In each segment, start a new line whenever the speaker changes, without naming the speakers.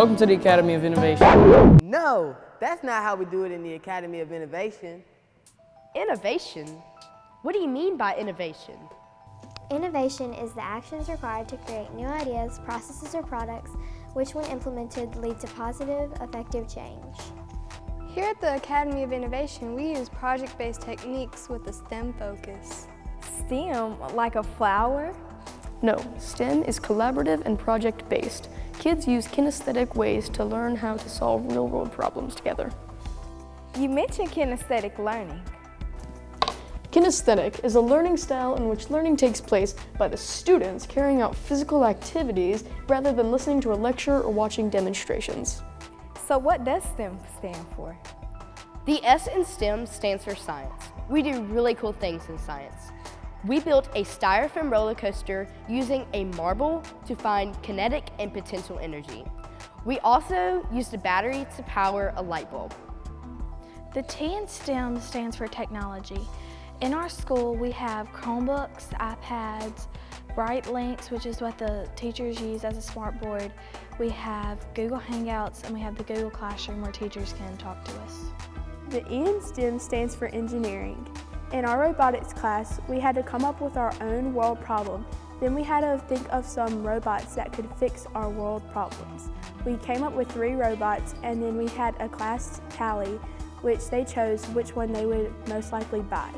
Welcome to the Academy of Innovation.
No, that's not how we do it in the Academy of Innovation.
Innovation? What do you mean by innovation?
Innovation is the actions required to create new ideas, processes, or products, which when implemented lead to positive, effective change.
Here at the Academy of Innovation, we use project-based techniques with a STEM focus.
STEM, like a flower?
No, STEM is collaborative and project-based. Kids use kinesthetic ways to learn how to solve real-world problems together.
You mentioned kinesthetic learning.
Kinesthetic is a learning style in which learning takes place by the students carrying out physical activities rather than listening to a lecture or watching demonstrations.
So what does STEM stand for?
The S in STEM stands for science. We do really cool things in science. We built a styrofoam roller coaster using a marble to find kinetic and potential energy. We also used a battery to power a light bulb.
The T in STEM stands for technology. In our school, we have Chromebooks, iPads, Bright Links, which is what the teachers use as a smartboard. We have Google Hangouts, and we have the Google Classroom where teachers can talk to us.
The E in STEM stands for engineering. In our robotics class, we had to come up with our own world problem. Then we had to think of some robots that could fix our world problems. We came up with 3 robots, and then we had a class tally, which they chose which one they would most likely buy.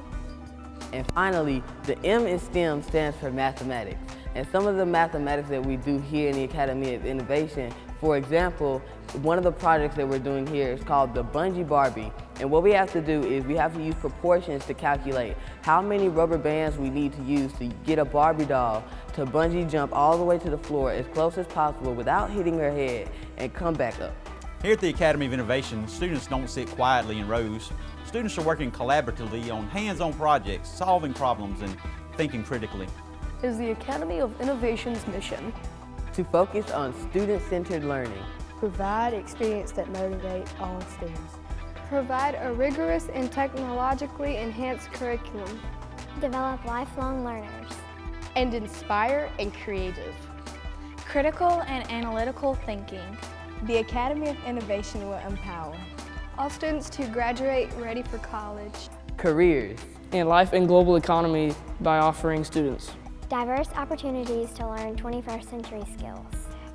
And finally, the M in STEM stands for mathematics. And some of the mathematics that we do here in the Academy of Innovation, for example, one of the projects that we're doing here is called the Bungee Barbie. And what we have to do is we have to use proportions to calculate how many rubber bands we need to use to get a Barbie doll to bungee jump all the way to the floor as close as possible without hitting her head and come back up.
Here at the Academy of Innovation, students don't sit quietly in rows. Students are working collaboratively on hands-on projects, solving problems, and thinking critically.
Is the Academy of Innovation's mission
to focus on student-centered learning,
provide experience that motivate all students,
provide a rigorous and technologically enhanced curriculum,
develop lifelong learners,
and inspire and creative,
critical and analytical thinking.
The Academy of Innovation will empower
all students to graduate ready for college,
careers,
and life and global economy by offering students
diverse opportunities to learn 21st century skills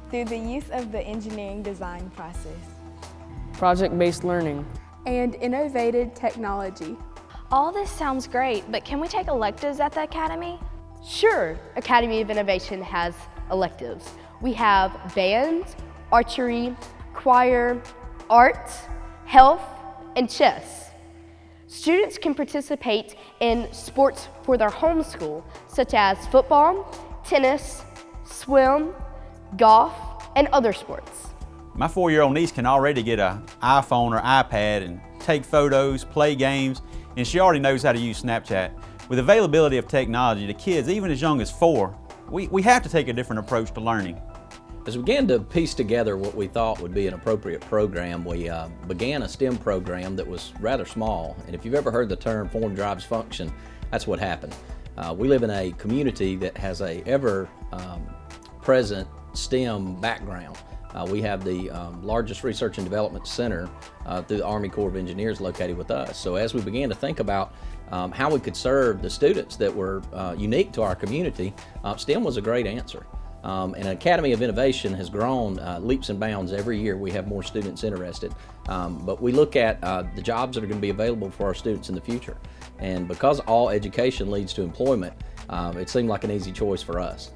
through the use of the engineering design process,
project-based learning,
and innovative technology.
All this sounds great, but can we take electives at the Academy?
Sure, Academy of Innovation has electives. We have band, archery, choir, art, health, and chess. Students can participate in sports for their home school, such as football, tennis, swim, golf, and other sports.
My 4-year-old niece can already get an iPhone or iPad and take photos, play games, and she already knows how to use Snapchat. With availability of technology to kids even as young as 4, we have to take a different approach to learning.
As we began to piece together what we thought would be an appropriate program, we began a STEM program that was rather small. And if you've ever heard the term form drives function, that's what happened. We live in a community that has a ever-present STEM background. We have the largest research and development center through the Army Corps of Engineers located with us. So as we began to think about how we could serve the students that were unique to our community, STEM was a great answer. And Academy of Innovation has grown leaps and bounds every year. We have more students interested. But we look at the jobs that are going to be available for our students in the future. And because all education leads to employment, it seemed like an easy choice for us.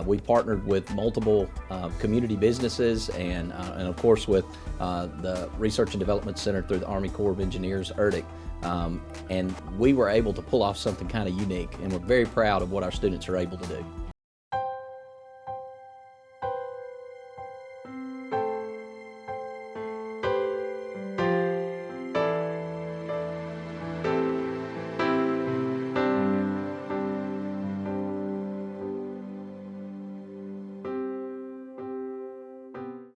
We've partnered with multiple community businesses and of course with the Research and Development Center through the Army Corps of Engineers, ERDIC. And we were able to pull off something kind of unique, and we're very proud of what our students are able to do.